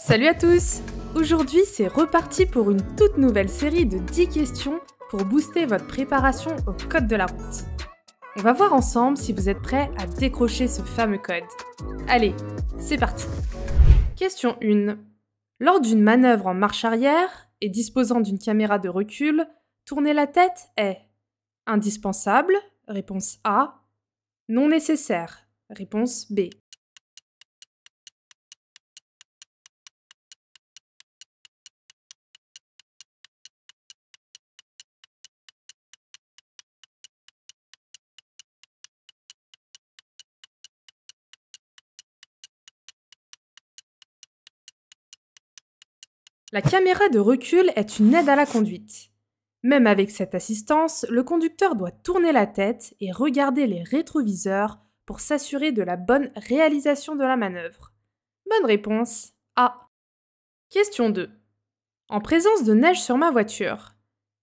Salut à tous! Aujourd'hui, c'est reparti pour une toute nouvelle série de 10 questions pour booster votre préparation au code de la route. On va voir ensemble si vous êtes prêts à décrocher ce fameux code. Allez, c'est parti! Question 1. Lors d'une manœuvre en marche arrière et disposant d'une caméra de recul, tourner la tête est indispensable, réponse A. Non nécessaire, réponse B. La caméra de recul est une aide à la conduite. Même avec cette assistance, le conducteur doit tourner la tête et regarder les rétroviseurs pour s'assurer de la bonne réalisation de la manœuvre. Bonne réponse A. Question 2. En présence de neige sur ma voiture,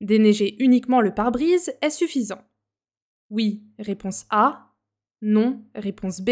déneiger uniquement le pare-brise est suffisant. Oui, réponse A. Non, réponse B.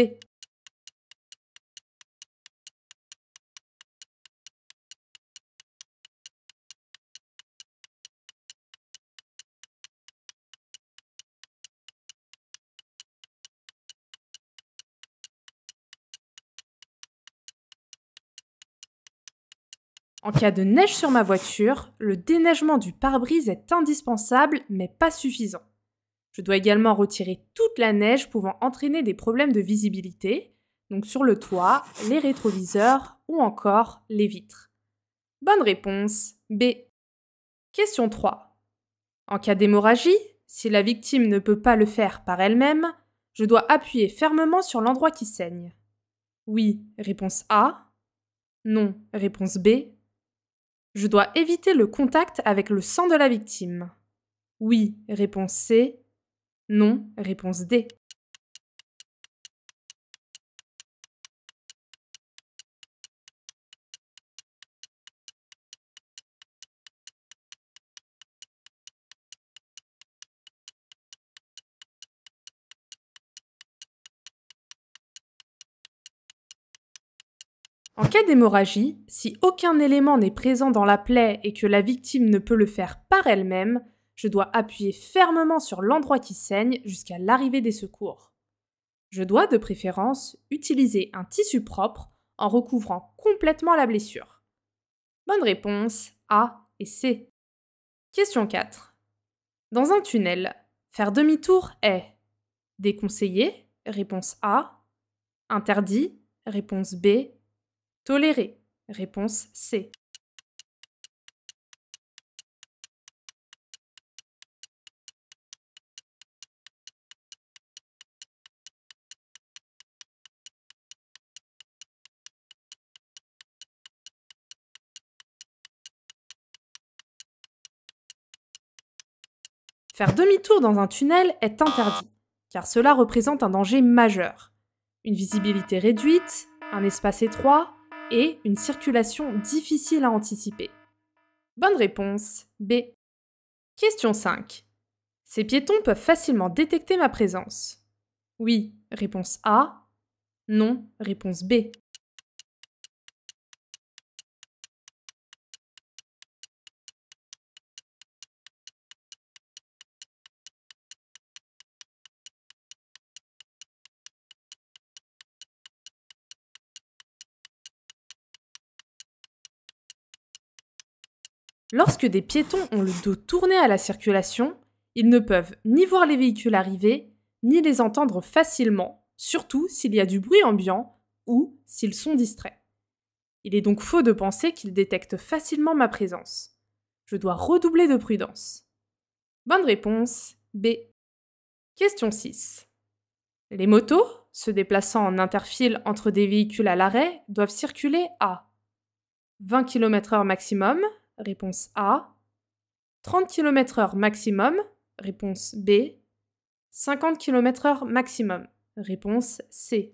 En cas de neige sur ma voiture, le déneigement du pare-brise est indispensable mais pas suffisant. Je dois également retirer toute la neige pouvant entraîner des problèmes de visibilité, donc sur le toit, les rétroviseurs ou encore les vitres. Bonne réponse B. Question 3. En cas d'hémorragie, si la victime ne peut pas le faire par elle-même, je dois appuyer fermement sur l'endroit qui saigne. Oui, réponse A. Non, réponse B. Je dois éviter le contact avec le sang de la victime. Oui, réponse C. Non, réponse D. En cas d'hémorragie, si aucun élément n'est présent dans la plaie et que la victime ne peut le faire par elle-même, je dois appuyer fermement sur l'endroit qui saigne jusqu'à l'arrivée des secours. Je dois, de préférence, utiliser un tissu propre en recouvrant complètement la blessure. Bonne réponse A et C. Question 4. Dans un tunnel, faire demi-tour est déconseillé, réponse A, interdit, réponse B, toléré, réponse C. Faire demi-tour dans un tunnel est interdit, car cela représente un danger majeur. Une visibilité réduite, un espace étroit et une circulation difficile à anticiper. Bonne réponse B. Question 5. Ces piétons peuvent facilement détecter ma présence. Oui, réponse A. Non, réponse B. Lorsque des piétons ont le dos tourné à la circulation, ils ne peuvent ni voir les véhicules arriver, ni les entendre facilement, surtout s'il y a du bruit ambiant ou s'ils sont distraits. Il est donc faux de penser qu'ils détectent facilement ma présence. Je dois redoubler de prudence. Bonne réponse B. Question 6. Les motos, se déplaçant en interfile entre des véhicules à l'arrêt, doivent circuler à 20 km/h maximum, réponse A, 30 km/h maximum, réponse B, 50 km/h maximum, réponse C.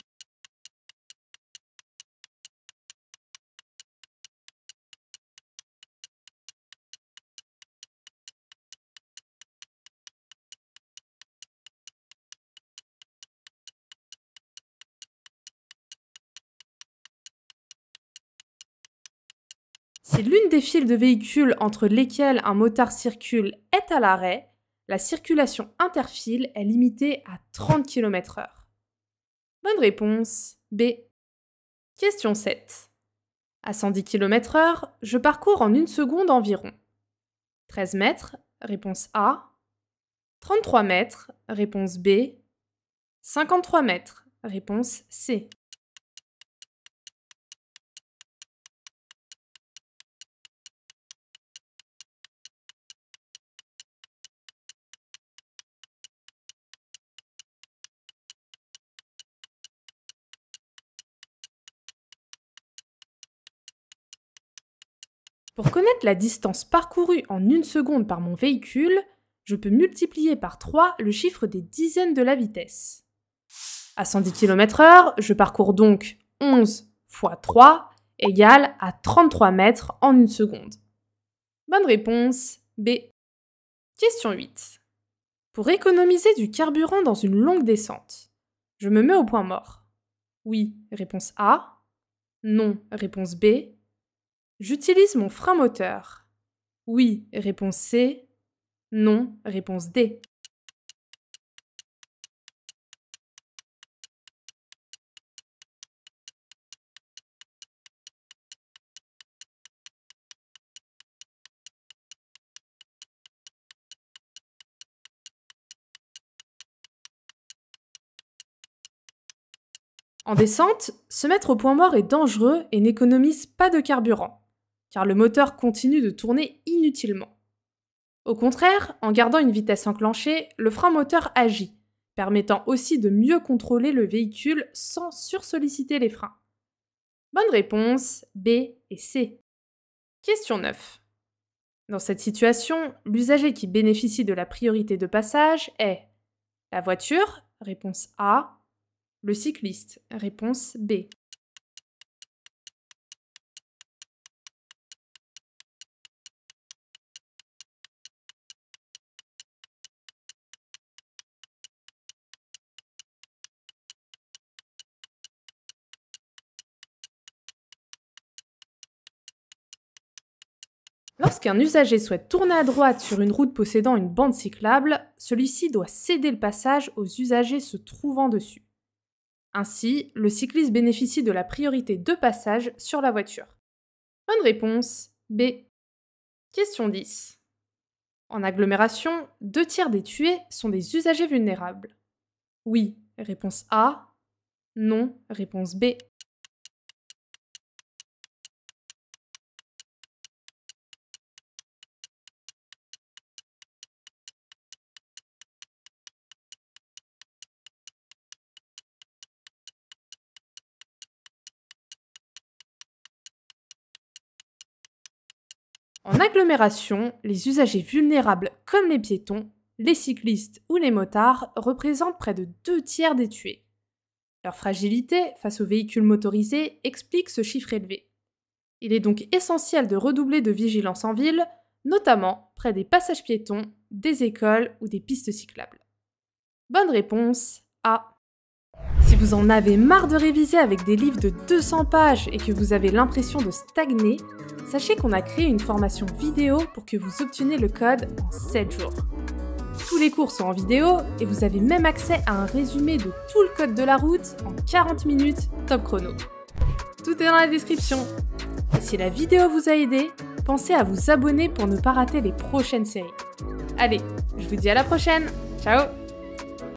Si l'une des files de véhicules entre lesquelles un motard circule est à l'arrêt, la circulation interfile est limitée à 30 km/h. Bonne réponse, B. Question 7. À 110 km/h, je parcours en 1 seconde environ. 13 mètres, réponse A. 33 mètres, réponse B. 53 mètres, réponse C. Pour connaître la distance parcourue en 1 seconde par mon véhicule, je peux multiplier par 3 le chiffre des dizaines de la vitesse. À 110 km/h, je parcours donc 11 fois 3 égale à 33 mètres en 1 seconde. Bonne réponse, B. Question 8. Pour économiser du carburant dans une longue descente, je me mets au point mort. Oui, réponse A. Non, réponse B. J'utilise mon frein moteur. Oui, réponse C. Non, réponse D. En descente, se mettre au point mort est dangereux et n'économise pas de carburant, car le moteur continue de tourner inutilement. Au contraire, en gardant une vitesse enclenchée, le frein moteur agit, permettant aussi de mieux contrôler le véhicule sans sursolliciter les freins. Bonne réponse, B et C. Question 9. Dans cette situation, l'usager qui bénéficie de la priorité de passage est la voiture, réponse A, le cycliste, réponse B. Lorsqu'un usager souhaite tourner à droite sur une route possédant une bande cyclable, celui-ci doit céder le passage aux usagers se trouvant dessus. Ainsi, le cycliste bénéficie de la priorité de passage sur la voiture. Bonne réponse, B. Question 10. En agglomération, 2 tiers des tués sont des usagers vulnérables. Oui, réponse A. Non, réponse B. En agglomération, les usagers vulnérables comme les piétons, les cyclistes ou les motards représentent près de 2 tiers des tués. Leur fragilité face aux véhicules motorisés explique ce chiffre élevé. Il est donc essentiel de redoubler de vigilance en ville, notamment près des passages piétons, des écoles ou des pistes cyclables. Bonne réponse, A. Si vous en avez marre de réviser avec des livres de 200 pages et que vous avez l'impression de stagner, sachez qu'on a créé une formation vidéo pour que vous obteniez le code en 7 jours. Tous les cours sont en vidéo et vous avez même accès à un résumé de tout le code de la route en 40 minutes top chrono. Tout est dans la description. Et si la vidéo vous a aidé, pensez à vous abonner pour ne pas rater les prochaines séries. Allez, je vous dis à la prochaine. Ciao!